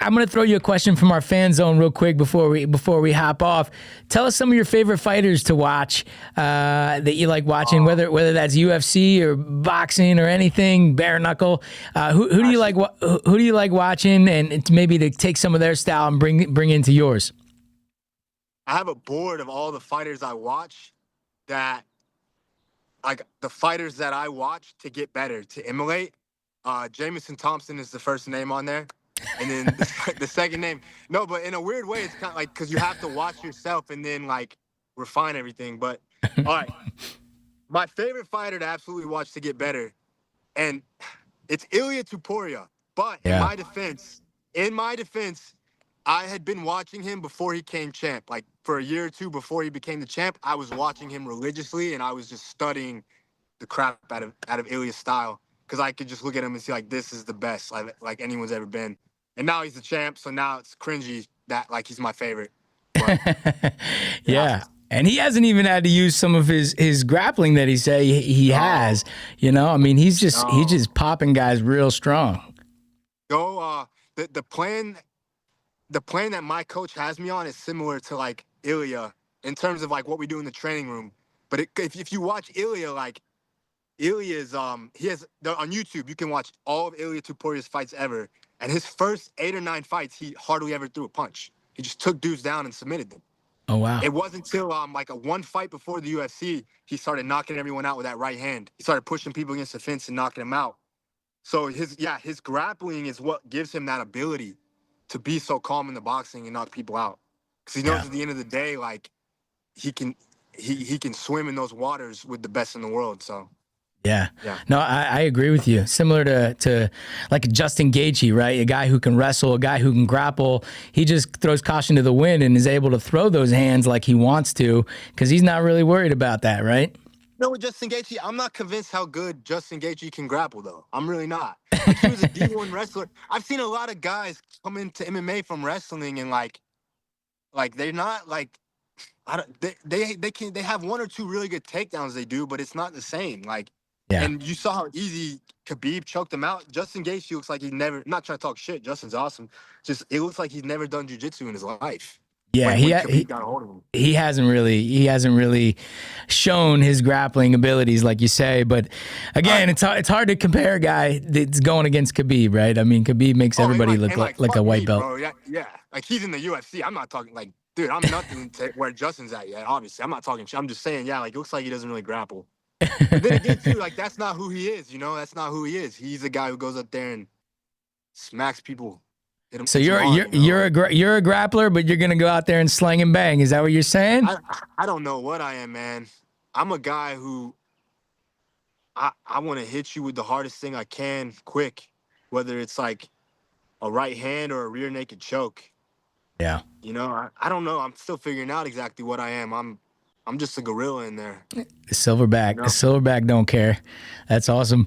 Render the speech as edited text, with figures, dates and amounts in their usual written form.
I'm going to throw you a question from our fan zone real quick before we hop off. Tell us some of your favorite fighters to watch that you like watching, whether that's UFC or boxing or anything, bare knuckle. Who do you like? Who do you like watching, and maybe to take some of their style and bring into yours? I have a board of all the fighters I watch that, like, the fighters that I watch to get better, to emulate. Jamison Thompson is the first name on there. And then the second name. No, but in a weird way, it's kind of like, because you have to watch yourself and then, like, refine everything. But, all right. My favorite fighter to absolutely watch to get better, and it's Ilia Tuporia. But in Yeah. my defense, I had been watching him before he came champ. Like, for a year or two before he became the champ, I was watching him religiously, and I was just studying the crap out of Ilia's style, because I could just look at him and see, like, this is the best like anyone's ever been. And now he's the champ, so now it's cringy that, like, he's my favorite. But, yeah. And he hasn't even had to use some of his grappling that he has. You know, I mean, he's just popping guys real strong. The plan that my coach has me on is similar to, like, Ilia in terms of, like, what we do in the training room. But if you watch Ilia, like, Ilia's on YouTube, you can watch all of Ilia Tuporia's fights ever. And his first 8 or 9 fights, he hardly ever threw a punch. He just took dudes down and submitted them. Oh, wow. It wasn't until like a one fight before the UFC, he started knocking everyone out with that right hand. He started pushing people against the fence and knocking them out. So his grappling is what gives him that ability to be so calm in the boxing and knock people out. Because he knows at the end of the day, like, he can swim in those waters with the best in the world. So. Yeah. No, I agree with you. Similar to like Justin Gaethje, right? A guy who can wrestle, a guy who can grapple. He just throws caution to the wind and is able to throw those hands like he wants to, because he's not really worried about that, right? No, with Justin Gaethje, I'm not convinced how good Justin Gaethje can grapple, though. I'm really not. Like, he was a D1 wrestler. I've seen a lot of guys come into MMA from wrestling, and like they're not like, they have 1 or 2 really good takedowns they do, but it's not the same. Like. Yeah. And you saw how easy Khabib choked him out. Justin Gaethje looks like he never. Not trying to talk shit. Justin's awesome. Just it looks like he's never done jiu-jitsu in his life. Yeah, when Khabib got a hold of him. He hasn't really shown his grappling abilities, like you say. But again, it's hard to compare a guy that's going against Khabib, right? I mean, Khabib makes everybody look like a white belt. Bro. Yeah. Like, he's in the UFC. I'm not talking like, dude. I'm nothing to where Justin's at yet. Obviously, I'm not talking shit. I'm just saying, yeah. Like, it looks like he doesn't really grapple. But then again, too, like, that's not who he is, you know? That's not who he is. He's a guy who goes up there and smacks people. So you're a grappler, but you're going to go out there and slang and bang. Is that what you're saying? I don't know what I am, man. I'm a guy who I want to hit you with the hardest thing I can quick, whether it's like a right hand or a rear naked choke. Yeah. You know, I don't know. I'm still figuring out exactly what I am. I'm just a gorilla in there. The silverback. You know? The silverback don't care. That's awesome.